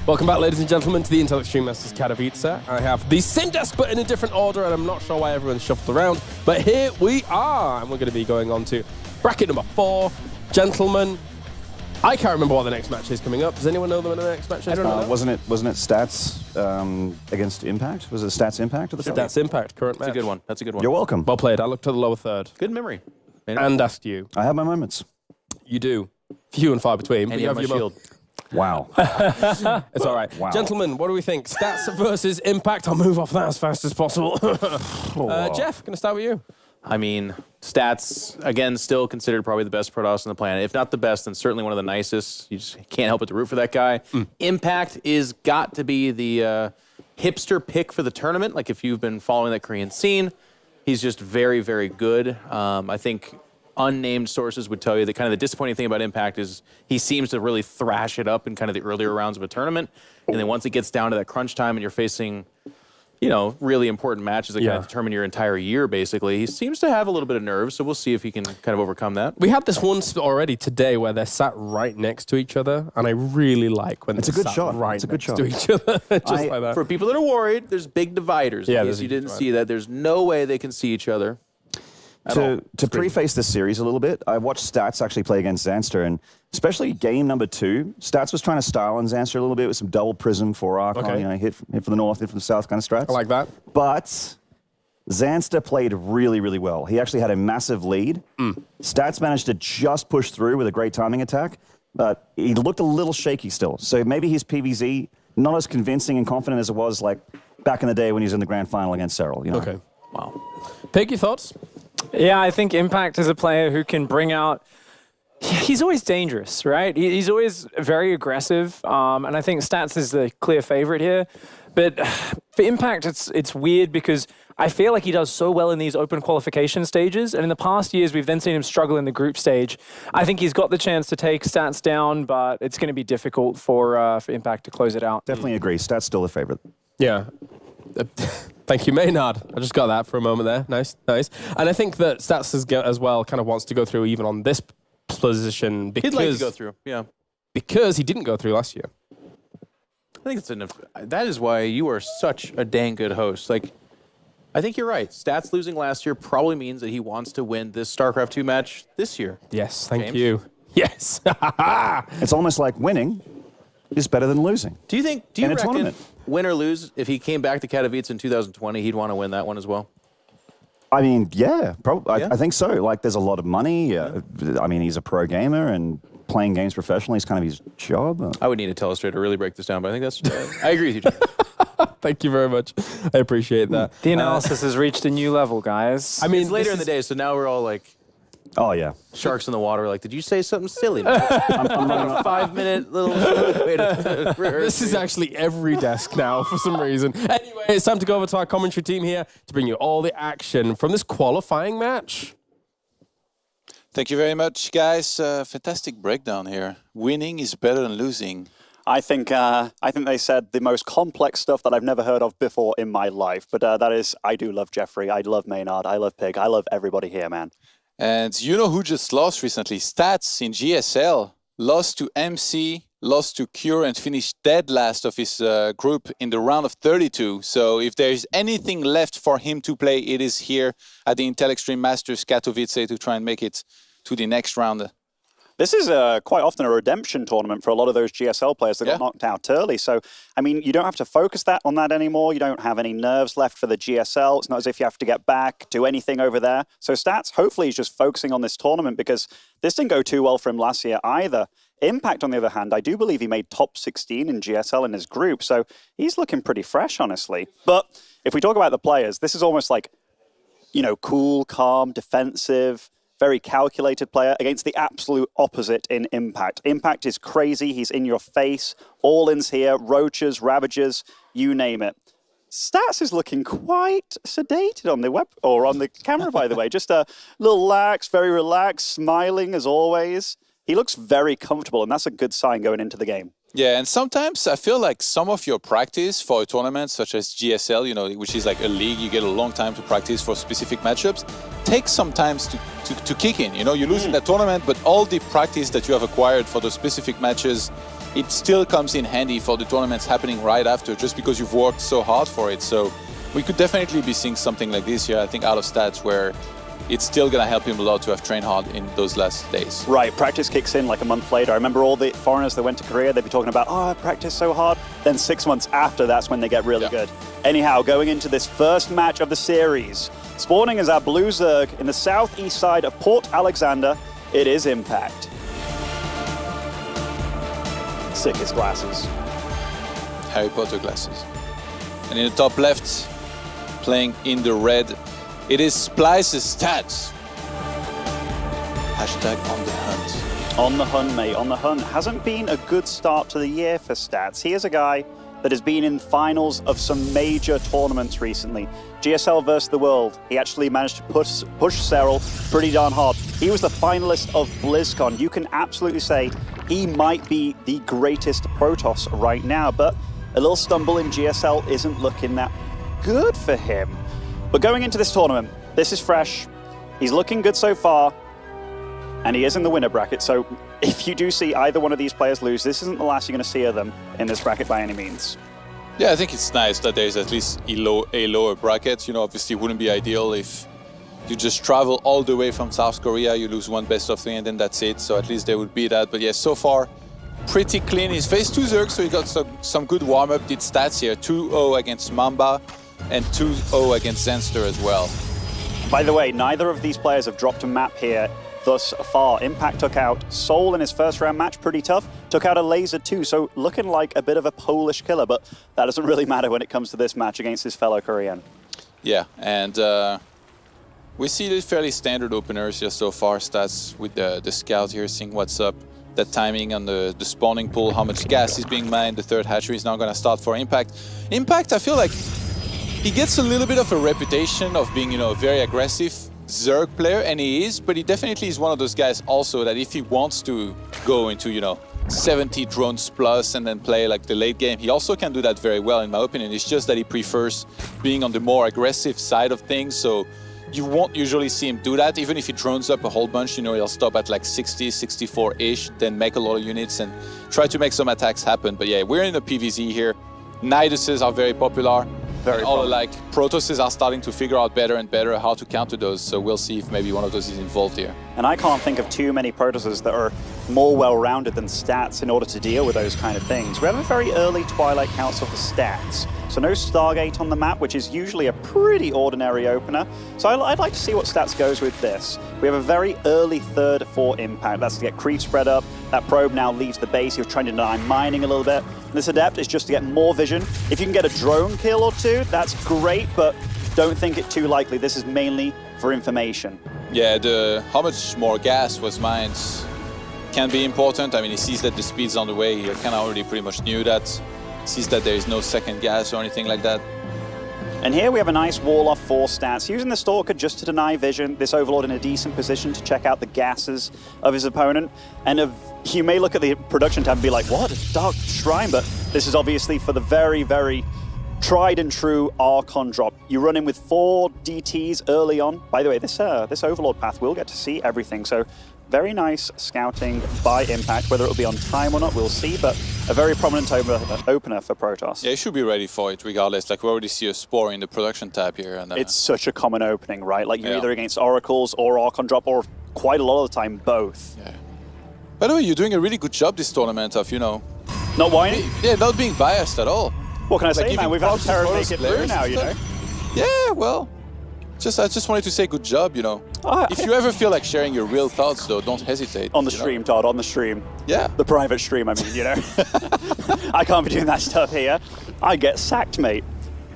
Welcome back, ladies and gentlemen, to the Intel Extreme Masters Katowice. I have the same desk, but in a different order, and I'm not sure why everyone's shuffled around, but here we are, and we're going to be going on to bracket number 4. Gentlemen, I can't remember what the next match is coming up. Does anyone know when the next match is? I don't know. Wasn't it Stats against Impact? Was it Stats Impact? Or the Stats Impact, current match. That's a good one. That's a good one. You're welcome. Well played. I looked to the lower third. Good memory. And asked you. I have my moments. You do. Few and far between. And you have my shield. Wow. It's all right. Wow. Gentlemen, what do we think? Stats versus Impact. I'll move off that as fast as possible. Jeff, going to start with you. I mean, Stats, again, still considered probably the best Protoss on the planet. If not the best, then certainly one of the nicest. You just can't help but to root for that guy. Impact is got to be the hipster pick for the tournament. Like, if you've been following that Korean scene, he's just very, very good. I think unnamed sources would tell you that kind of the disappointing thing about Impact is he seems to really thrash it up in kind of the earlier rounds of a tournament. And then once it gets down to that crunch time and you're facing, you know, really important matches that kind of determine your entire year, basically, he seems to have a little bit of nerves. So we'll see if he can kind of overcome that. We had this once already today where they're sat right next to each other, and I really like when they're sat right next to each other. Just like that. For people that are worried, there's big dividers. Yeah, in case you didn't see that, there's no way they can see each other. To preface this series a little bit, I watched Stats actually play against Zanster, and especially game number 2, Stats was trying to style on Zanster a little bit with some double prism, 4 Archon, you know, hit from the north, hit from the south kind of strats. I like that. But Zanster played really, really well. He actually had a massive lead. Stats managed to just push through with a great timing attack, but he looked a little shaky still. So maybe his PvZ not as convincing and confident as it was like back in the day when he was in the grand final against Cyril. You know? Okay. Wow. Pig, your thoughts? Yeah, I think Impact is a player who can bring out... He's always dangerous, right? He's always very aggressive, and I think Stats is the clear favorite here. But for Impact, it's weird because I feel like he does so well in these open qualification stages, and in the past years, we've then seen him struggle in the group stage. I think he's got the chance to take Stats down, but it's going to be difficult for Impact to close it out. Definitely agree. Stats still the favorite. Yeah. Thank you, Maynard. I just got that for a moment there. Nice, nice. And I think that Stats as well kind of wants to go through even on this position because... He'd like to go through, yeah. Because he didn't go through last year. I think it's enough. That is why you are such a dang good host. Like, I think you're right. Stats losing last year probably means that he wants to win this StarCraft 2 match this year. Yes, thank you. Yes. It's almost like winning is better than losing. Do you reckon, win or lose, if he came back to Katowice in 2020, he'd want to win that one as well? I mean, yeah, probably. I think so. Like, there's a lot of money. I mean, he's a pro gamer, and playing games professionally is kind of his job. I would need a telestrator to really break this down, but I think that's... I agree with you, Jim. Thank you very much. I appreciate that. The analysis has reached a new level, guys. I mean, it's later in the day, so now we're all like... Oh, yeah. Sharks in the water, like, did you say something silly? I'm running a 5-minute little way to This is actually every desk now for some reason. Anyway, it's time to go over to our commentary team here to bring you all the action from this qualifying match. Thank you very much, guys. Fantastic breakdown here. Winning is better than losing. I think they said the most complex stuff that I've never heard of before in my life. But that is, I do love Jeffrey. I love Maynard. I love Pig. I love everybody here, man. And you know who just lost recently? Stats in GSL. Lost to MC, lost to Cure, and finished dead last of his group in the round of 32. So if there's anything left for him to play, it is here at the Intel Extreme Masters Katowice to try and make it to the next round. This is quite often a redemption tournament for a lot of those GSL players that got knocked out early. So, I mean, you don't have to focus on that anymore. You don't have any nerves left for the GSL. It's not as if you have to get back, do anything over there. So Stats, hopefully, he's just focusing on this tournament because this didn't go too well for him last year either. Impact, on the other hand, I do believe he made top 16 in GSL in his group. So he's looking pretty fresh, honestly. But if we talk about the players, this is almost like, you know, cool, calm, defensive, very calculated player against the absolute opposite in Impact. Impact is crazy. He's in your face. All-ins here, roaches, ravagers, you name it. Stats is looking quite sedated on the web or on the camera, by the way. Just a little lax, very relaxed, smiling as always. He looks very comfortable, and that's a good sign going into the game. Yeah, and sometimes I feel like some of your practice for a tournament, such as GSL, you know, which is like a league, you get a long time to practice for specific matchups, takes some time to kick in. You know, you lose in that tournament, but all the practice that you have acquired for those specific matches, it still comes in handy for the tournaments happening right after, just because you've worked so hard for it. So we could definitely be seeing something like this here, I think, out of Stats, where it's still going to help him a lot to have trained hard in those last days. Right, practice kicks in like a month later. I remember all the foreigners that went to Korea, they'd be talking about, oh, I practiced so hard. Then 6 months after, that's when they get really good. Anyhow, going into this first match of the series, spawning as our Blue Zerg in the southeast side of Port Alexander, it is Impact. Sickest glasses. Harry Potter glasses. And in the top left, playing in the red, it is Splice's Stats. Hashtag on the hunt. On the hunt, mate, on the hunt. Hasn't been a good start to the year for Stats. He is a guy that has been in finals of some major tournaments recently. GSL versus the World. He actually managed to push Cyril pretty darn hard. He was the finalist of BlizzCon. You can absolutely say he might be the greatest Protoss right now, but a little stumble in GSL isn't looking that good for him. But going into this tournament, this is fresh. He's looking good so far, and he is in the winner bracket. So if you do see either one of these players lose, this isn't the last you're going to see of them in this bracket by any means. Yeah, I think it's nice that there's at least a lower bracket. You know, obviously it wouldn't be ideal if you just travel all the way from South Korea, you lose one best of 3 and then that's it. So at least there would be that. But yeah, so far, pretty clean. He's faced 2 Zergs, so he got some good warm-up, did stats here. 2-0 against Mamba and 2-0 against Zenster as well. By the way, neither of these players have dropped a map here thus far. Impact took out Soul in his first round match, pretty tough. Took out a Laser too, so looking like a bit of a Polish killer, but that doesn't really matter when it comes to this match against his fellow Korean. Yeah, and we see the fairly standard openers here so far. Stats with the scout here, seeing what's up. That timing on the spawning pool, how much gas is being mined. The third hatchery is now going to start for Impact. Impact, I feel like he gets a little bit of a reputation of being, you know, a very aggressive Zerg player, and he is, but he definitely is one of those guys also that if he wants to go into, you know, 70 drones plus and then play like the late game, he also can do that very well, in my opinion. It's just that he prefers being on the more aggressive side of things, so you won't usually see him do that. Even if he drones up a whole bunch, you know, he'll stop at like 60, 64-ish, then make a lot of units and try to make some attacks happen. But yeah, we're in a PvZ here. Niduses are very popular. All like Protosses are starting to figure out better and better how to counter those, so we'll see if maybe one of those is involved here. And I can't think of too many Protosses that are more well-rounded than Stats in order to deal with those kind of things. We have a very early Twilight Council for Stats, so no Stargate on the map, which is usually a pretty ordinary opener. So I'd like to see what Stats goes with this. We have a very early third for Impact. That's to get creep spread up. That probe now leaves the base. He was trying to deny mining a little bit. And this Adept is just to get more vision. If you can get a drone kill or two, that's great, but don't think it too likely. This is mainly for information. Yeah, how much more gas was mined can be important. I mean, he sees that the speed's on the way. He kind of already pretty much knew that. Sees that there is no second gas or anything like that. And here we have a nice wall off for Stats, using the Stalker just to deny vision. This Overlord in a decent position to check out the gases of his opponent. And you may look at the production tab and be like, what, a Dark Shrine? But this is obviously for the very, very tried and true Archon drop. You run in with 4 DTs early on. By the way, this Overlord path will get to see everything. So very nice scouting by Impact. Whether it'll be on time or not, we'll see, but a very prominent opener for Protoss. Yeah, you should be ready for it regardless. Like, we already see a Spore in the production tab here. And it's such a common opening, right? Like, you're either against Oracles or Archon drop, or quite a lot of the time, both. Yeah. By the way, you're doing a really good job this tournament of, you know... Not whining? Yeah, not being biased at all. What can I say, man? We've had Terra make it through now, you know? Yeah, well... I just wanted to say good job, you know. If you ever feel like sharing your real thoughts, though, don't hesitate. On the stream, Todd, on the stream. Yeah. The private stream, I mean, you know. I can't be doing that stuff here. I get sacked, mate.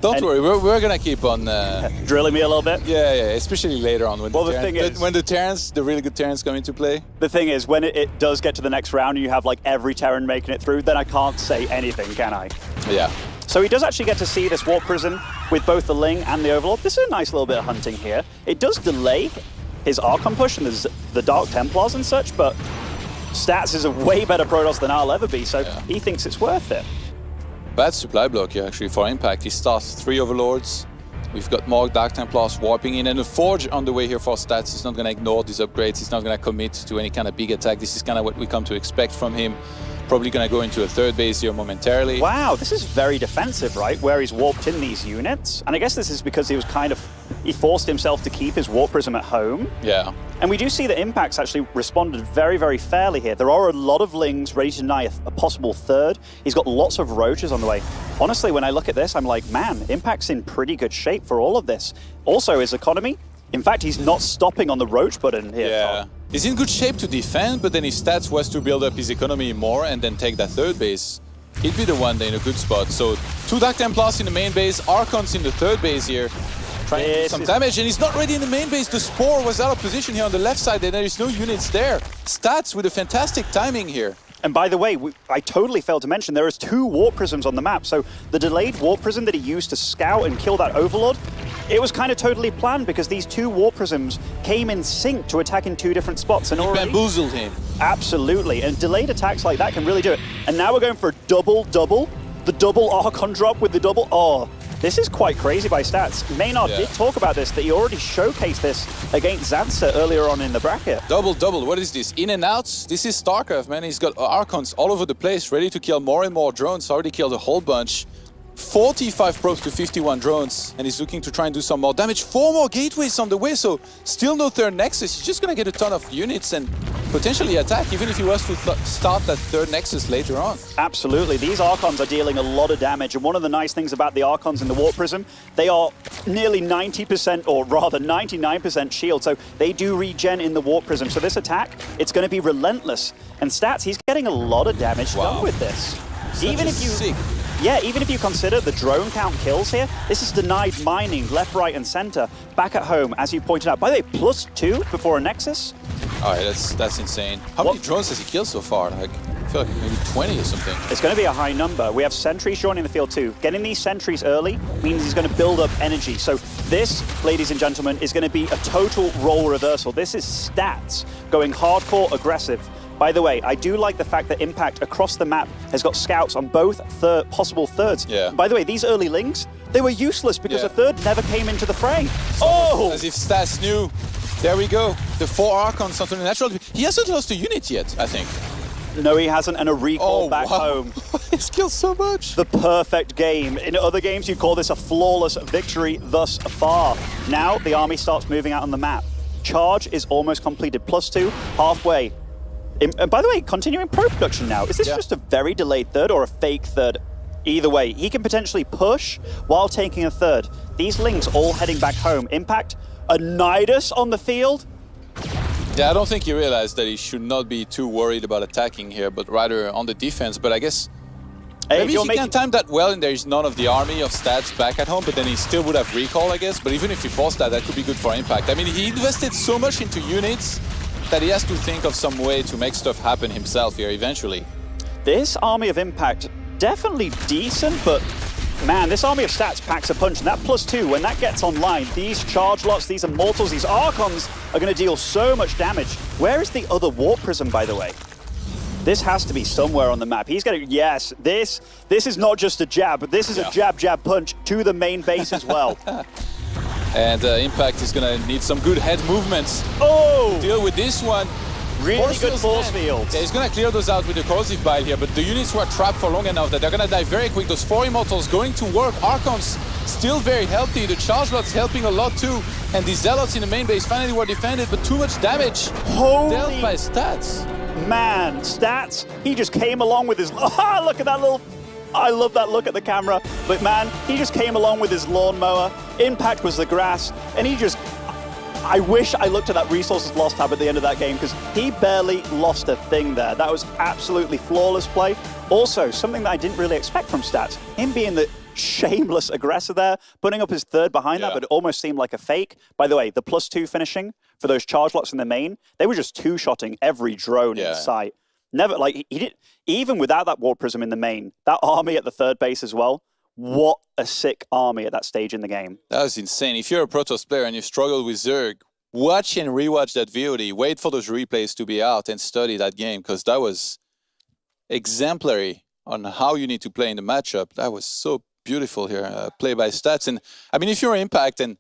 Don't worry, we're going to keep on... drilling me a little bit? Yeah, especially later on when when the really good Terrans come into play. The thing is, when it does get to the next round and you have like every Terran making it through, then I can't say anything, can I? Yeah. So he does actually get to see this Warp Prison with both the Ling and the Overlord. This is a nice little bit of hunting here. It does delay his Archon push and the Dark Templars and such, but Stats is a way better Protoss than I'll ever be, so he thinks it's worth it. Bad supply block here, actually, for Impact. He starts 3 Overlords. We've got more Dark Templars warping in, and a Forge on the way here for Stats. He's not going to ignore these upgrades. He's not going to commit to any kind of big attack. This is kind of what we come to expect from him. Probably going to go into a 3rd base here momentarily. Wow, this is very defensive, right? Where he's warped in these units. And I guess this is because he forced himself to keep his Warp Prism at home. Yeah. And we do see that Impact's actually responded very, very fairly here. There are a lot of Lings ready to deny a possible 3rd. He's got lots of Roaches on the way. Honestly, when I look at this, I'm like, man, Impact's in pretty good shape for all of this. Also, his economy, in fact, he's not stopping on the Roach button here. Yeah. Tom. He's in good shape to defend, but then if Stats was to build up his economy more and then take that 3rd base, he'd be the one in a good spot. So 2 Dark Templars in the main base, Archons in the 3rd base here, trying to do some damage, and he's not ready in the main base. The Spore was out of position here on the left side, and there is no units there. Stats with a fantastic timing here. And by the way, I totally failed to mention, there is 2 Warp Prisms on the map. So the delayed Warp Prism that he used to scout and kill that Overlord, it was kind of totally planned because these 2 Warp Prisms came in sync to attack in 2 different spots. And already Bamboozled him. Absolutely, and delayed attacks like that can really do it. And now we're going for a double-double, the double Archon drop with the double... Oh, this is quite crazy by Stats. Maynard did talk about this, that he already showcased this against Zanster earlier on in the bracket. Double, what is this? In and outs? This is Starcraft, man. He's got Archons all over the place, ready to kill more and more drones. Already killed a whole bunch. 45 probes to 51 drones, and he's looking to try and do some more damage. 4 more gateways on the way, so still no 3rd Nexus. He's just going to get a ton of units and potentially attack, even if he was to start that 3rd Nexus later on. Absolutely. These Archons are dealing a lot of damage, and one of the nice things about the Archons in the Warp Prism, they are nearly 90%, or rather 99% shield, so they do regen in the Warp Prism. So this attack, it's going to be relentless. And Stats, he's getting a lot of damage done with this. Even if you consider the drone count kills here, this is denied mining left, right, and center back at home, as you pointed out. By the way, +2 before a Nexus. All right, that's insane. How many drones has he killed so far? Like, I feel like maybe 20 or something. It's going to be a high number. We have sentries joining the field too. Getting these sentries early means he's going to build up energy. So this, ladies and gentlemen, is going to be a total role reversal. This is Stats going hardcore aggressive. By the way, I do like the fact that Impact across the map has got scouts on both possible 3rds. Yeah. By the way, these early Lings, they were useless because a 3rd never came into the fray. Oh! As if Stats knew. There we go. The 4 Archons onto the natural. He hasn't lost a unit yet, I think. No, he hasn't, and a recall back home. He's killed so much. The perfect game. In other games, you call this a flawless victory thus far. Now, the army starts moving out on the map. Charge is almost completed. +2, halfway. And by the way, continuing pro production now. Is this just a very delayed 3rd or a fake 3rd? Either way, he can potentially push while taking a 3rd. These Lings all heading back home. Impact, a Nidus on the field. Yeah, I don't think he realized that he should not be too worried about attacking here, but rather on the defense. But I guess maybe if he can't time that well and there is none of the army of Stats back at home, but then he still would have recall, I guess. But even if he forced that, that could be good for Impact. I mean, he invested so much into units that he has to think of some way to make stuff happen himself here eventually. This army of Impact, definitely decent, but man, this army of Stats packs a punch. And that +2, when that gets online, these charge lots, these Immortals, these Archons are going to deal so much damage. Where is the other Warp Prism, by the way? This has to be somewhere on the map. He's going to, yes, this is not just a jab, but this is a jab, punch to the main base as well. And Impact is going to need some good head movements. Oh! Deal with this one. Really good force fields. Yeah, he's going to clear those out with the corrosive bile here, but the units were trapped for long enough that they're going to die very quick. Those 4 Immortals going to work. Archons still very healthy. The Charge Lots helping a lot too. And the Zealots in the main base finally were defended, but too much damage dealt by Stats. Man, Stats, he just came along with his... Oh, look at that little... I love that look at the camera. But man, he just came along with his lawnmower. Impact was the grass, and he just... I wish I looked at that resources lost tab at the end of that game, because he barely lost a thing there. That was absolutely flawless play. Also, something that I didn't really expect from Stats, him being the shameless aggressor there, putting up his 3rd behind that, but it almost seemed like a fake. By the way, the +2 finishing for those charge lots in the main, they were just 2-shotting every drone in sight. Never, like, he did, even without that Warp Prism in the main, that army at the 3rd base as well, what a sick army at that stage in the game. That was insane. If you're a Protoss player and you struggle with Zerg, watch and rewatch that VOD, wait for those replays to be out and study that game, because that was exemplary on how you need to play in the matchup. That was so beautiful here, play by Stats. And I mean, if you're Impact and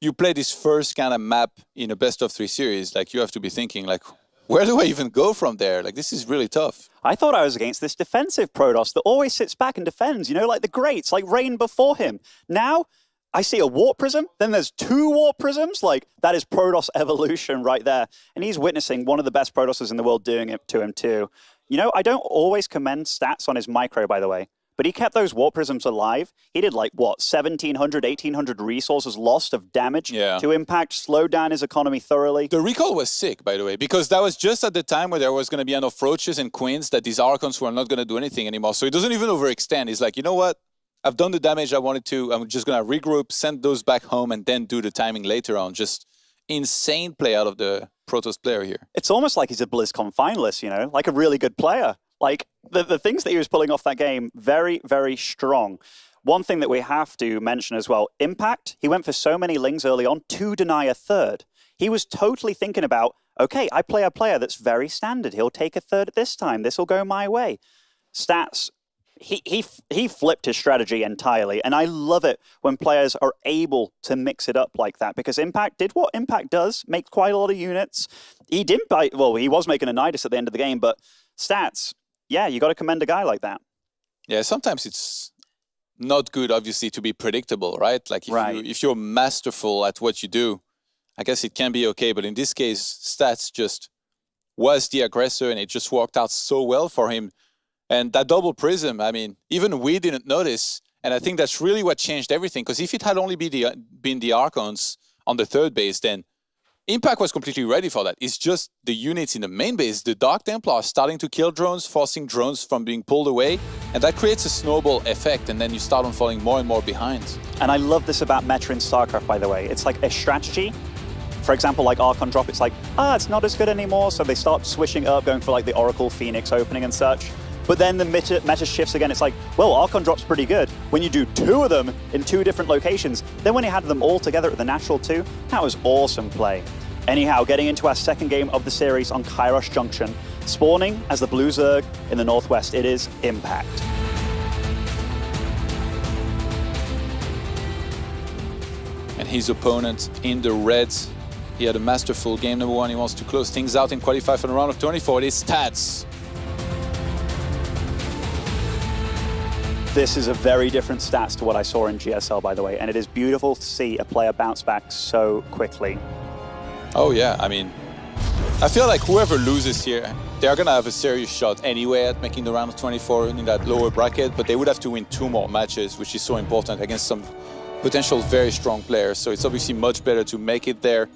you play this first kind of map in a best-of-3 series, like you have to be thinking, like, where do I even go from there? Like, this is really tough. I thought I was against this defensive Protoss that always sits back and defends, you know, like the greats, like Rain before him. Now, I see a Warp Prism, then there's 2 Warp Prisms. Like, that is Protoss evolution right there. And he's witnessing one of the best Protosses in the world doing it to him too. You know, I don't always commend Stats on his micro, by the way, but he kept those Warp Prisms alive. He did like, what, 1,700, 1,800 resources lost of damage to Impact, slowed down his economy thoroughly. The recall was sick, by the way, because that was just at the time where there was going to be enough Roaches and Queens that these Archons were not going to do anything anymore. So he doesn't even overextend. He's like, you know what? I've done the damage I wanted to. I'm just going to regroup, send those back home, and then do the timing later on. Just insane play out of the Protoss player here. It's almost like he's a BlizzCon finalist, you know, like a really good player. Like, the things that he was pulling off that game, very, very strong. One thing that we have to mention as well, Impact, he went for so many Lings early on to deny a third. He was totally thinking about, okay, I play a player that's very standard. He'll take a third at this time. This will go my way. Stats, he flipped his strategy entirely. And I love it when players are able to mix it up like that, because Impact did what Impact does, make quite a lot of units. He didn't buy, well, he was making a Nidus at the end of the game, but Stats, yeah, you got to commend a guy like that. Yeah, sometimes it's not good, obviously, to be predictable, right? Like, if you're masterful at what you do, I guess it can be okay. But in this case, Stats just was the aggressor, and it just worked out so well for him. And that double prism, I mean, even we didn't notice. And I think that's really what changed everything. Because if it had only been the Archons on the third base, then Impact was completely ready for that. It's just the units in the main base, the Dark Templar, starting to kill drones, forcing drones from being pulled away. And that creates a snowball effect, and then you start on falling more and more behind. And I love this about meta in StarCraft, by the way. It's like a strategy. For example, like Archon drop, it's like, it's not as good anymore. So they start switching up, going for like the Oracle Phoenix opening and such. But then the meta shifts again. It's like, well, Archon drop's pretty good. When you do 2 of them in 2 different locations, then when you had them all together at the natural 2, that was awesome play. Anyhow, getting into our second game of the series on Kairos Junction, spawning as the Blue Zerg in the northwest, it is Impact. And his opponent in the reds, he had a masterful game number 1. He wants to close things out and qualify for the round of 24. It is Stats. This is a very different Stats to what I saw in GSL, by the way, and it is beautiful to see a player bounce back so quickly. Oh yeah, I mean, I feel like whoever loses here, they're gonna have a serious shot anyway at making the round of 24 in that lower bracket, but they would have to win 2 more matches, which is so important against some potential very strong players. So it's obviously much better to make it there.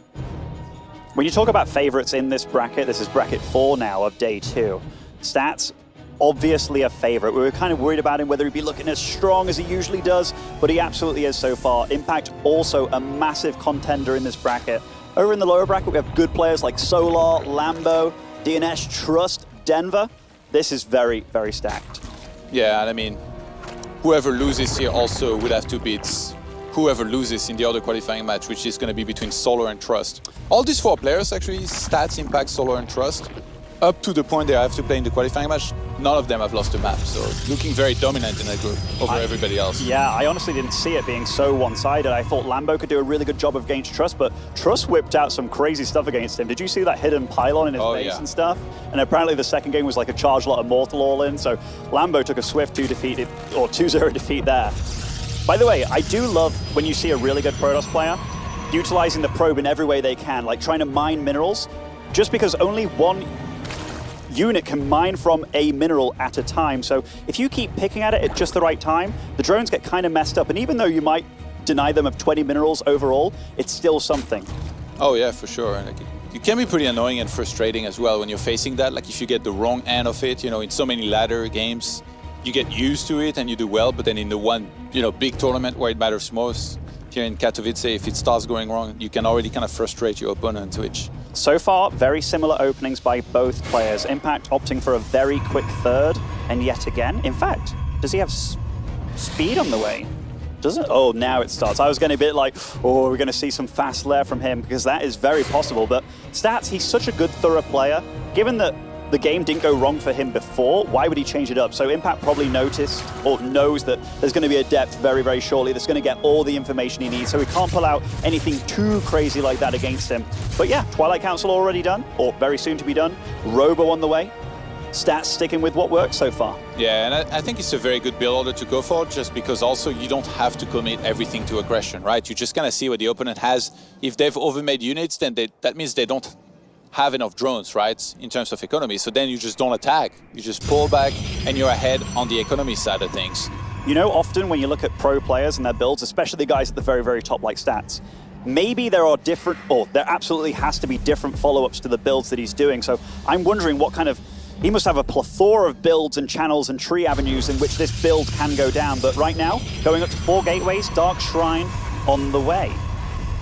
When you talk about favorites in this bracket, this is bracket 4 now of day 2. Stats, obviously a favorite. We were kind of worried about him, whether he'd be looking as strong as he usually does, but he absolutely is so far. Impact also a massive contender in this bracket. Over in the lower bracket, we have good players like Solar, Lambo, DNS, Trust, Denver. This is very, very stacked. Yeah, and I mean, whoever loses here also would have to beat whoever loses in the other qualifying match, which is going to be between Solar and Trust. All these 4 players, actually, Stats, Impact, Solar, and Trust, up to the point they have to play in the qualifying match, none of them have lost a map. So looking very dominant in that group over everybody else. Yeah, I honestly didn't see it being so one-sided. I thought Lambo could do a really good job against Trust, but Trust whipped out some crazy stuff against him. Did you see that hidden pylon in his base and stuff? And apparently the second game was like a charge lot of Mortal all-in, so Lambo took a swift 2-0 defeat there. By the way, I do love when you see a really good Protoss player utilizing the probe in every way they can, like trying to mine minerals, just because only one unit can mine from a mineral at a time. So if you keep picking at it at just the right time, the drones get kind of messed up. And even though you might deny them of 20 minerals overall, it's still something. Oh yeah, for sure. And it can be pretty annoying and frustrating as well when you're facing that. Like if you get the wrong end of it, you know, in so many ladder games, you get used to it and you do well. But then in the one, you know, big tournament where it matters most, here in Katowice, if it starts going wrong, you can already kind of frustrate your opponent, which... So far, very similar openings by both players. Impact opting for a very quick third, and yet again, in fact, does he have speed on the way? Does it? Oh, now it starts. I was going to be a bit like, oh, we're going to see some fast lair from him, because that is very possible. But Stats, he's such a good, thorough player. Given that the game didn't go wrong for him before, why would he change it up? So Impact probably noticed or knows that there's going to be a depth very, very shortly that's going to get all the information he needs. So he can't pull out anything too crazy like that against him. But yeah, Twilight Council already done, or very soon to be done. Robo on the way. Stats sticking with what works so far. Yeah, and I think it's a very good build order to go for, just because also you don't have to commit everything to aggression, right? You just kind of see what the opponent has. If they've overmade units, then that means they don't have enough drones, right, in terms of economy. So then you just don't attack. You just pull back, and you're ahead on the economy side of things. You know, often when you look at pro players and their builds, especially the guys at the very, very top like Stats, maybe there are different, or there absolutely has to be different follow-ups to the builds that he's doing. So I'm wondering what kind of, he must have a plethora of builds and channels and tree avenues in which this build can go down. But right now, going up to 4 gateways, Dark Shrine on the way.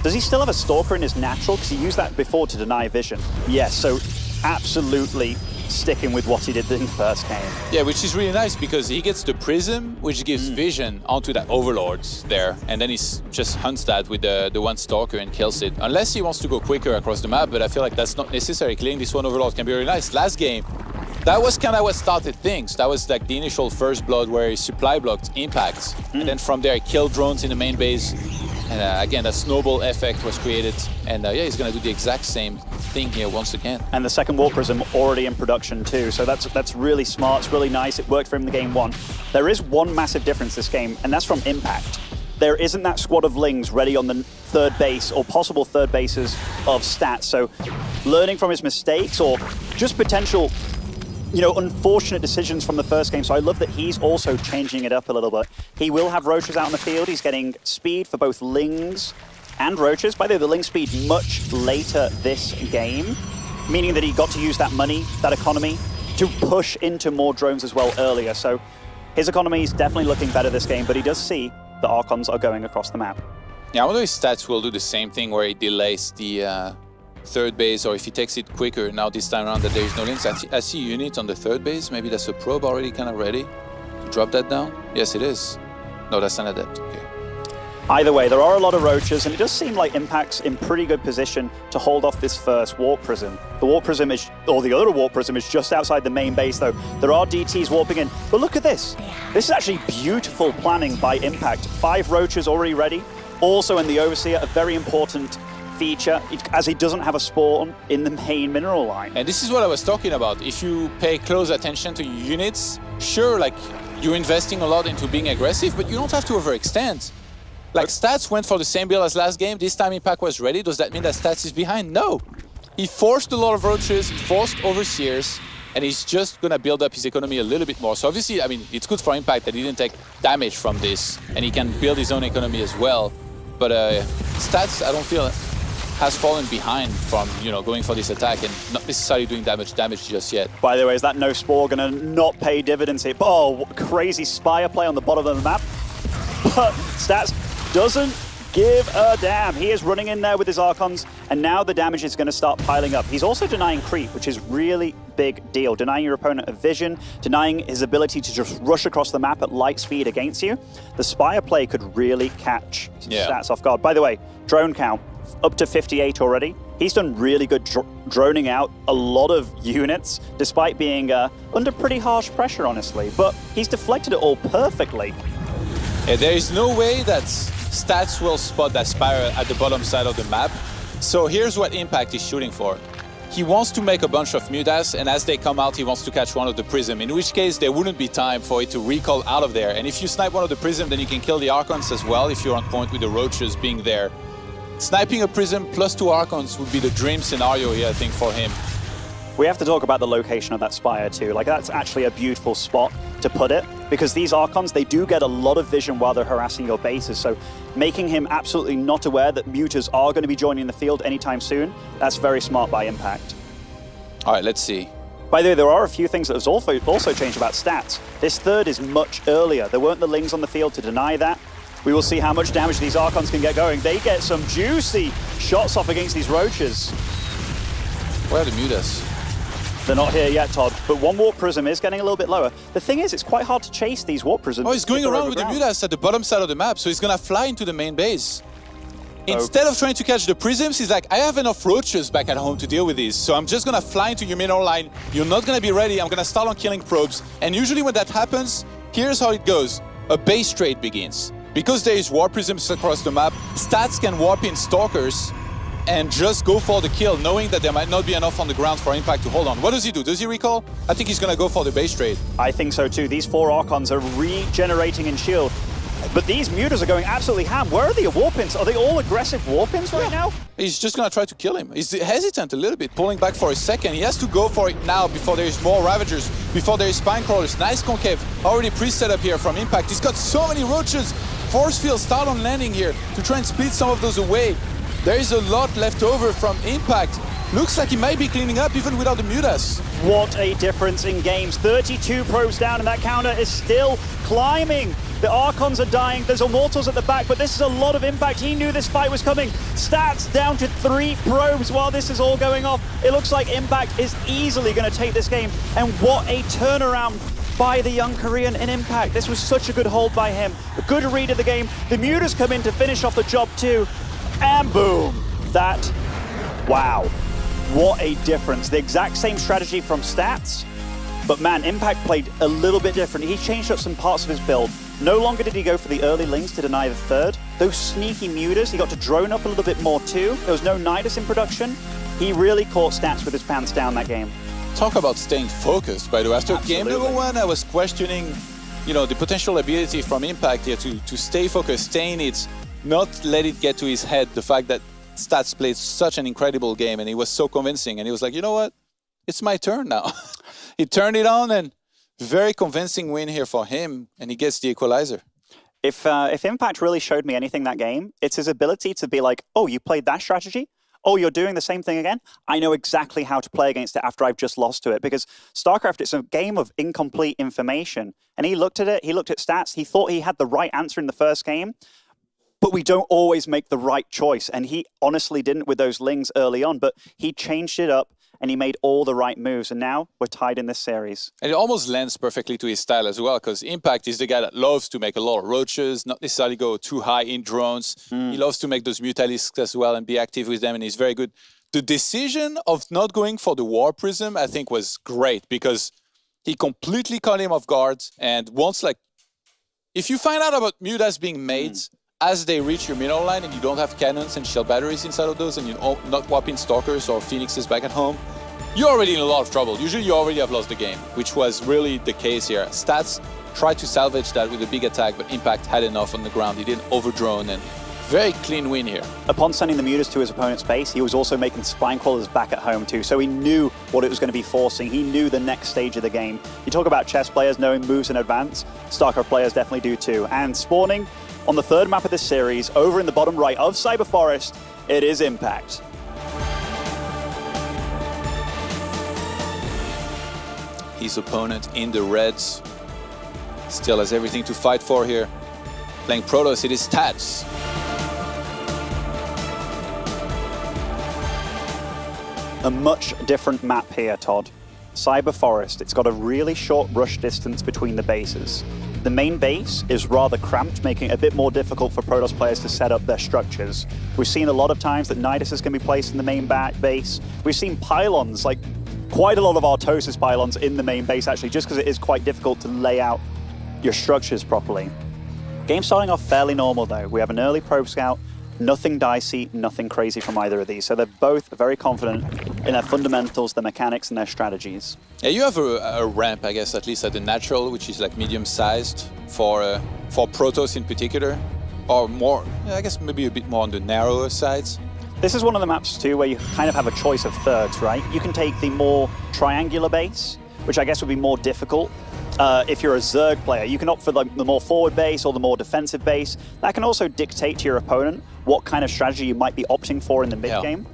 Does he still have a Stalker in his natural? Because he used that before to deny vision. Yes, so absolutely sticking with what he did in the first game. Yeah, which is really nice, because he gets the Prism, which gives vision onto that Overlords there, and then he just hunts that with the one Stalker and kills it. Unless he wants to go quicker across the map, but I feel like that's not necessary. Killing this one Overlord can be really nice. Last game, that was kind of what started things. That was like the initial first blood where he supply blocked Impact, and then from there he killed drones in the main base. And again, that snowball effect was created. And yeah, he's going to do the exact same thing here once again. And the second Warp Prism already in production too. So that's really smart. It's really nice. It worked for him in the game one. There is one massive difference this game, and that's from Impact. There isn't that squad of Lings ready on the third base or possible third bases of Stats. So learning from his mistakes or just potential, you know, unfortunate decisions from the first game. So I love that he's also changing it up a little bit. He will have Roaches out in the field. He's getting speed for both Lings and Roaches. By the way, the Ling speed much later this game, meaning that he got to use that money, that economy, to push into more drones as well earlier. So his economy is definitely looking better this game, but he does see the Archons are going across the map. Yeah, I wonder if Stats will do the same thing where he delays the third base, or if he takes it quicker now this time around that there is no links. I see units on the third base. Maybe that's a probe already kind of ready to drop that down. Yes, it is. No, that's an adept. Okay. Either way, there are a lot of Roaches, and it does seem like Impact's in pretty good position to hold off this first Warp Prism. The Warp Prism is, or the other Warp Prism is just outside the main base though. There are DTs warping in, but look at this. This is actually beautiful planning by Impact. 5 Roaches already ready. Also in the Overseer, a very important feature, as he doesn't have a spawn in the main mineral line. And this is what I was talking about. If you pay close attention to your units, sure, like, you're investing a lot into being aggressive, but you don't have to overextend. Like, Stats went for the same build as last game. This time Impact was ready. Does that mean that Stats is behind? No. He forced a lot of Roaches, forced Overseers, and he's just going to build up his economy a little bit more. So obviously, I mean, it's good for Impact that he didn't take damage from this, and he can build his own economy as well. But Stats, I don't feel, has fallen behind from, you know, going for this attack and not necessarily doing damage just yet. By the way, is that no Spore going to not pay dividends here? Oh, crazy Spire play on the bottom of the map. But Stats doesn't give a damn. He is running in there with his Archons, and now the damage is going to start piling up. He's also denying creep, which is really big deal. Denying your opponent a vision, denying his ability to just rush across the map at light speed against you. The Spire play could really catch Stats off guard. By the way, drone count up to 58 already. He's done really good droning out a lot of units, despite being under pretty harsh pressure, honestly. But he's deflected it all perfectly. Yeah, there is no way that Stats will spot that Spire at the bottom side of the map. So here's what Impact is shooting for. He wants to make a bunch of Mutas, and as they come out, he wants to catch one of the Prism, in which case there wouldn't be time for it to recall out of there. And if you snipe one of the Prism, then you can kill the Archons as well if you're on point with the Roaches being there. Sniping a Prism plus 2 Archons would be the dream scenario here, I think, for him. We have to talk about the location of that Spire too. Like, that's actually a beautiful spot to put it, because these Archons, they do get a lot of vision while they're harassing your bases. So making him absolutely not aware that Mutas are going to be joining the field anytime soon, that's very smart by Impact. All right, let's see. By the way, there are a few things that has also changed about Stats. This third is much earlier. There weren't the Lings on the field to deny that. We will see how much damage these Archons can get going. They get some juicy shots off against these Roaches. Where are the Mutas? They're not here yet, Todd, but one Warp Prism is getting a little bit lower. The thing is, it's quite hard to chase these Warp Prisms. Oh, he's going if they're around with the overground. Mutas at the bottom side of the map, so he's gonna fly into the main base. Instead of trying to catch the Prisms, he's like, I have enough roaches back at home to deal with these, so I'm just gonna fly into your mineral line. You're not gonna be ready. I'm gonna start on killing probes. And usually when that happens, here's how it goes. A base trade begins. Because there is Warp Prisms across the map, Stats can warp in Stalkers and just go for the kill, knowing that there might not be enough on the ground for Impact to hold on. What does he do? Does he recall? I think he's gonna go for the base trade. I think so too. These 4 Archons are regenerating in shield. But these Mutas are going absolutely ham. Where are the Warpins? Are they all aggressive Warpins right now? He's just gonna try to kill him. He's hesitant a little bit, pulling back for a second. He has to go for it now before there is more Ravagers, before there is Spine Crawlers. Nice concave, already pre-set up here from Impact. He's got so many roaches. Force Field start on landing here to try and split some of those away. There is a lot left over from Impact. Looks like he might be cleaning up even without the Mutas. What a difference in games. 32 probes down and that counter is still climbing. The Archons are dying. There's Immortals at the back, but this is a lot of Impact. He knew this fight was coming. Stats down to 3 probes while this is all going off. It looks like Impact is easily going to take this game. And what a turnaround by the young Korean in Impact. This was such a good hold by him. A good read of the game. The Mutas come in to finish off the job too. And boom. Wow. What a difference. The exact same strategy from Stats. But man, Impact played a little bit different. He changed up some parts of his build. No longer did he go for the early links to deny the third. Those sneaky Mutas, he got to drone up a little bit more too. There was no Nidus in production. He really caught Stats with his pants down that game. Talk about staying focused, by the way. After game number 1, I was questioning, the potential ability from Impact here to stay focused, stay in it, not let it get to his head, the fact that Stats played such an incredible game and he was so convincing. And he was like, you know what? It's my turn now. He turned it on and very convincing win here for him, and he gets the equalizer. If Impact really showed me anything that game, it's his ability to be like, oh, you played that strategy? Oh, you're doing the same thing again? I know exactly how to play against it after I've just lost to it. Because StarCraft, it's a game of incomplete information. And he looked at it, he looked at Stats, he thought he had the right answer in the first game, but we don't always make the right choice. And he honestly didn't with those Lings early on, but he changed it up and he made all the right moves. And now we're tied in this series. And it almost lends perfectly to his style as well, because Impact is the guy that loves to make a lot of roaches, not necessarily go too high in drones. He loves to make those Mutalisks as well and be active with them, and he's very good. The decision of not going for the War Prism, I think, was great, because he completely caught him off guard. And once, if you find out about Mutas being made as they reach your mineral line and you don't have cannons and shield batteries inside of those and you're not whopping Stalkers or Phoenixes back at home, you're already in a lot of trouble. Usually you already have lost the game, which was really the case here. Stats tried to salvage that with a big attack, but Impact had enough on the ground. He didn't overdrone, and very clean win here. Upon sending the Mutas to his opponent's base, he was also making Spine Crawlers back at home too, so he knew what it was going to be forcing. He knew the next stage of the game. You talk about chess players knowing moves in advance, StarCraft players definitely do too. And spawning on the 3rd map of this series, over in the bottom right of Cyber Forest, it is Impact. His opponent in the reds still has everything to fight for here. Playing Protoss, it is Stats. A much different map here, Todd. Cyber Forest, it's got a really short rush distance between the bases. The main base is rather cramped, making it a bit more difficult for Protoss players to set up their structures. We've seen a lot of times that Niduses can be placed in the main base. We've seen pylons, quite a lot of Artosis pylons in the main base, actually, just because it is quite difficult to lay out your structures properly. Game starting off fairly normal, though. We have an early probe scout, nothing dicey, nothing crazy from either of these. So they're both very confident in their fundamentals, their mechanics, and their strategies. Yeah, you have a ramp, I guess, at least at the natural, which is medium-sized for Protoss in particular, or more, I guess maybe a bit more on the narrower sides. This is one of the maps, too, where you kind of have a choice of thirds, right? You can take the more triangular base, which I guess would be more difficult. If you're a Zerg player, you can opt for the more forward base or the more defensive base. That can also dictate to your opponent what kind of strategy you might be opting for in the mid-game.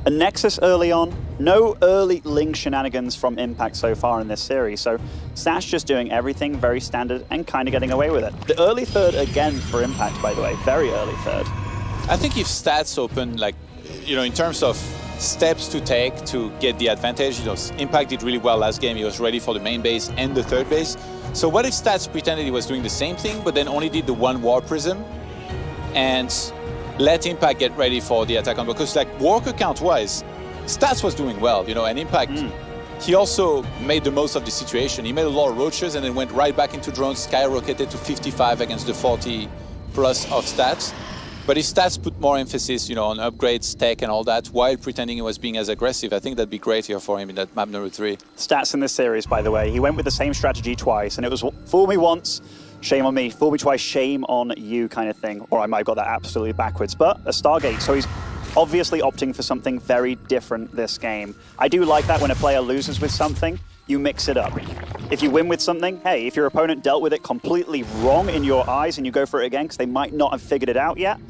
A Nexus early on, no early Ling shenanigans from Impact so far in this series, so Stats just doing everything very standard and kind of getting away with it. The early third again for Impact, by the way, very early third. I think if Stats open, in terms of steps to take to get the advantage. You know, Impact did really well last game. He was ready for the main base and the third base. So what if Stats pretended he was doing the same thing, but then only did the one War Prism and let Impact get ready for the attack on? Because like worker count-wise, Stats was doing well, you know, and Impact, he also made the most of the situation. He made a lot of roaches and then went right back into drones, skyrocketed to 55 against the 40 plus of Stats. But if Stats put more emphasis, you know, on upgrades, tech and all that, while pretending he was being as aggressive, I think that'd be great here for him in that map number 3. Stats in this series, by the way, he went with the same strategy twice, and it was fool me once, shame on me, fool me twice, shame on you kind of thing. Or I might have got that absolutely backwards, but a Stargate. So he's obviously opting for something very different this game. I do like that when a player loses with something, you mix it up. If you win with something, hey, if your opponent dealt with it completely wrong in your eyes and you go for it again because they might not have figured it out yet,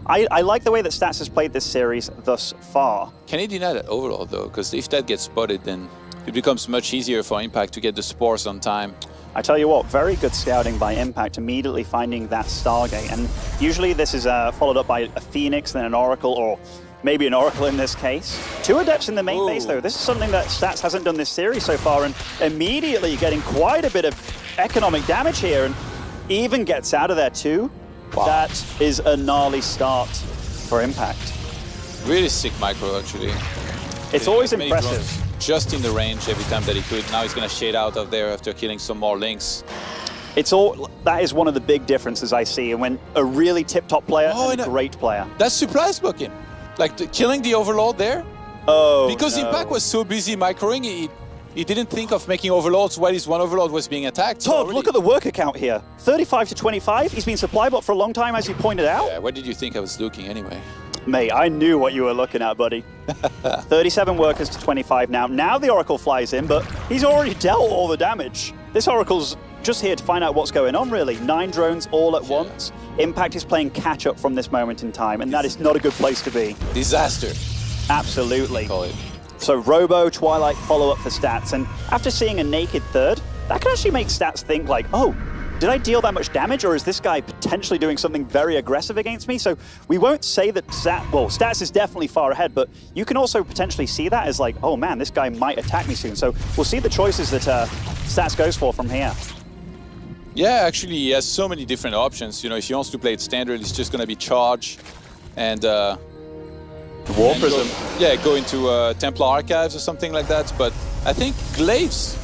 I like the way that Stats has played this series thus far. Can he deny that overload though? Because if that gets spotted, then it becomes much easier for Impact to get the spores on time. I tell you what, very good scouting by Impact, immediately finding that Stargate. And usually this is followed up by a Phoenix, then an Oracle, or maybe an Oracle in this case. 2 Adepts in the main base though. This is something that Stats hasn't done this series so far, and immediately getting quite a bit of economic damage here, and even gets out of there too. Wow. That is a gnarly start for Impact. Really sick micro, actually. It's always Many impressive. drones just in the range every time that he could. Now he's going to shade out of there after killing some more links. That is one of the big differences I see, and when a really tip-top player and a great player. That surprise blocking. Like killing the Overlord there. Oh, Because no. Impact was so busy microing, he didn't think of making Overlords while his one Overlord was being attacked. Todd, look at the worker count here. 35 to 25. He's been supply bot for a long time, as you pointed out. Yeah, where did you think I was looking anyway? Mate, I knew what you were looking at, buddy. 37 workers to 25 now. Now the Oracle flies in, but he's already dealt all the damage. This Oracle's just here to find out what's going on, really. 9 drones all at once. Impact is playing catch-up from this moment in time, and that is not a good place to be. Disaster. Absolutely. Call it. So Robo, Twilight, follow-up for Stats, and after seeing a naked third, that can actually make Stats think like, oh, did I deal that much damage, or is this guy potentially doing something very aggressive against me? So we won't say that Stats is definitely far ahead, but you can also potentially see that as like, oh man, this guy might attack me soon. So we'll see the choices that Stats goes for from here. Yeah, actually, he has so many different options. You know, if he wants to play it standard, it's just going to be charge and War Prism. Go into Templar Archives or something like that. But I think Glaives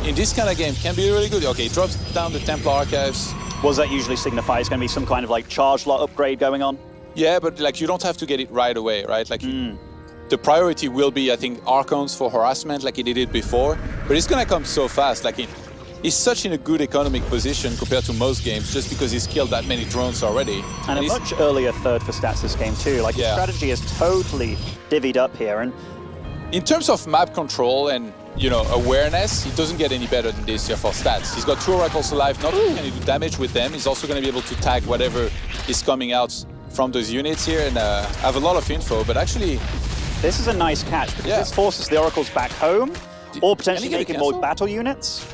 in this kind of game can be really good. Okay, he drops down the Templar Archives. What does that usually signify? It's going to be some kind of like charge lot upgrade going on? Yeah, but like you don't have to get it right away, right? Like the priority will be, I think, Archons for harassment, like he did it before. But it's going to come so fast. Like he's such in a good economic position compared to most games, just because he's killed that many drones already. And a much earlier third for Stats this game too. Like his strategy is totally divvied up here. And in terms of map control and awareness, he doesn't get any better than this here for Stats. He's got 2 Oracles alive, not only can he do damage with them, he's also going to be able to tag whatever is coming out from those units here and have a lot of info, but actually... This is a nice catch, because this forces the Oracles back home, or potentially making more battle units.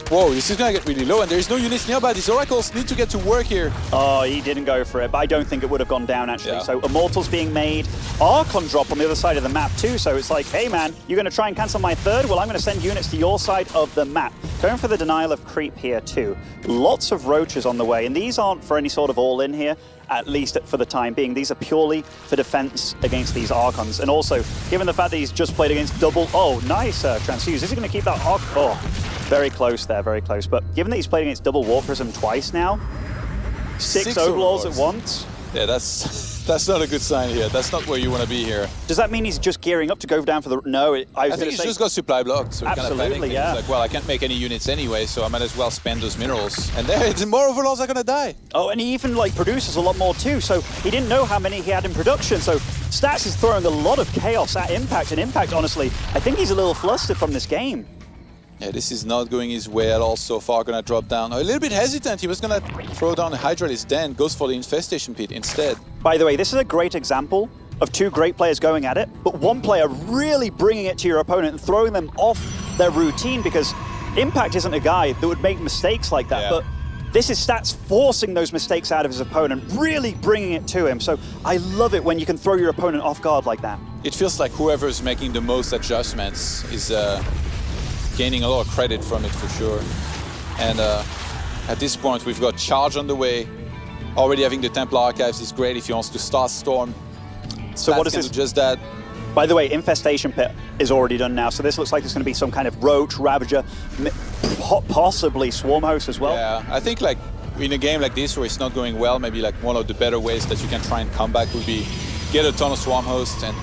Whoa, this is going to get really low, and there's no units nearby. These Oracles need to get to work here. Oh, he didn't go for it, but I don't think it would have gone down, actually. Yeah. So Immortals being made, Archon drop on the other side of the map, too. So it's like, hey, man, you're going to try and cancel my third? Well, I'm going to send units to your side of the map. Going for the denial of creep here, too. Lots of roaches on the way, and these aren't for any sort of all-in here, at least for the time being. These are purely for defense against these Archons. And also, given the fact that he's just played against double... Oh, nice transfuse. Is he going to keep that Archon? Oh. Very close there, very close. But given that he's played against double War Prism twice now, 6 Overlords at once. Yeah, that's not a good sign here. That's not where you want to be here. Does that mean he's just gearing up to go down for the... No, I think he's just got supply blocks. So absolutely, yeah. He's like, well, I can't make any units anyway, so I might as well spend those minerals. And there, more Overlords are going to die. Oh, and he even produces a lot more too, so he didn't know how many he had in production. So Stats is throwing a lot of chaos at Impact, and Impact, honestly, I think he's a little flustered from this game. Yeah, this is not going his way at all so far. Gonna drop down. A little bit hesitant. He was gonna throw down the Hydralis den, goes for the Infestation Pit instead. By the way, this is a great example of 2 great players going at it, but one player really bringing it to your opponent and throwing them off their routine, because Impact isn't a guy that would make mistakes like that, but this is Stats forcing those mistakes out of his opponent, really bringing it to him. So I love it when you can throw your opponent off guard like that. it feels like whoever's making the most adjustments is gaining a lot of credit from it for sure. And at this point, we've got Charge on the way. Already having the Templar Archives is great if he wants to start Storm. So what is this? Just that. By the way, Infestation Pit is already done now, so this looks like it's going to be some kind of Roach, Ravager, possibly Swarm Host as well. Yeah, I think like in a game like this where it's not going well, maybe like one of the better ways that you can try and come back would be get a ton of Swarm Hosts and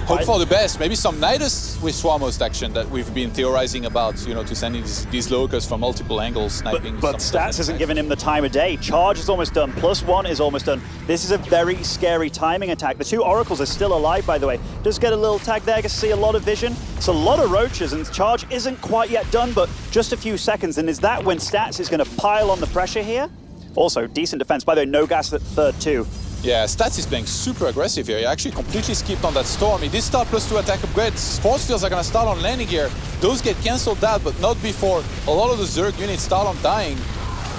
hope for the best. Maybe some Nidus with Swarm Host action that we've been theorizing about, you know, to sending these locusts from multiple angles, sniping. But Stats isn't giving him the time of day. Charge is almost done. +1 is almost done. This is a very scary timing attack. The 2 Oracles are still alive, by the way. Does get a little tag there. Gets to see a lot of vision. It's a lot of Roaches, and Charge isn't quite yet done, but just a few seconds. And is that when Stats is going to pile on the pressure here? Also, decent defense. By the way, no gas at third too. Yeah, Stats is playing super aggressive here. He actually completely skipped on that Storm. He did start +2 attack upgrades. Force Fields are going to start on landing here. Those get cancelled out, but not before a lot of the Zerg units start on dying.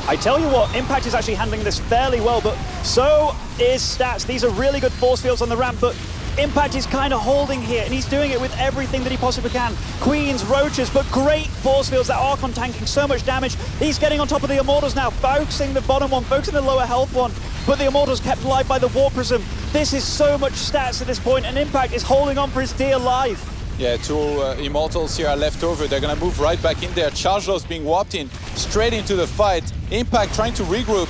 I tell you what, Impact is actually handling this fairly well, but so is Stats. These are really good Force Fields on the ramp, but Impact is kind of holding here, and he's doing it with everything that he possibly can. Queens, Roaches, but great Force Fields. That Archon tanking so much damage. He's getting on top of the Immortals now, focusing the bottom one, focusing the lower health one. But the Immortals kept alive by the War Prism. This is so much Stats at this point, and Impact is holding on for his dear life. Yeah, 2 Immortals here are left over. They're going to move right back in there. Charge Loss being warped in straight into the fight. Impact trying to regroup.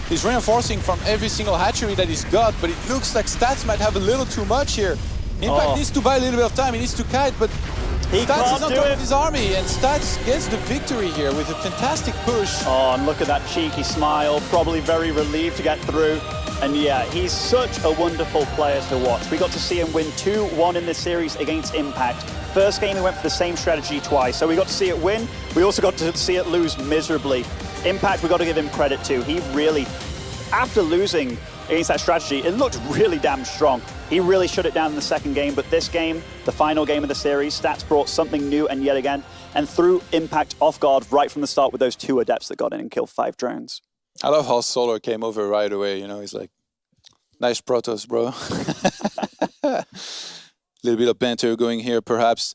He's reinforcing from every single hatchery that he's got, but it looks like Stats might have a little too much here. Impact needs to buy a little bit of time. He needs to kite, but Stats is on top of his army, and Stats gets the victory here with a fantastic push. Oh, and look at that cheeky smile. Probably very relieved to get through. And yeah, he's such a wonderful player to watch. We got to see him win 2-1 in this series against Impact. First game, he went for the same strategy twice, so we got to see it win. We also got to see it lose miserably. Impact, we got to give him credit too. He really, after losing against that strategy, it looked really damn strong. He really shut it down in the second game, but this game, the final game of the series, Stats brought something new and yet again, and threw Impact off guard right from the start with those 2 Adepts that got in and killed 5 drones. I love how Solar came over right away, you know, he's like, nice Protoss, bro. Little bit of banter going here, perhaps.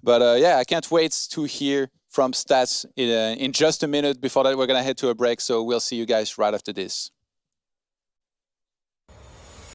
But yeah, I can't wait to hear from Stats in just a minute. Before that, we're going to head to a break, so we'll see you guys right after this.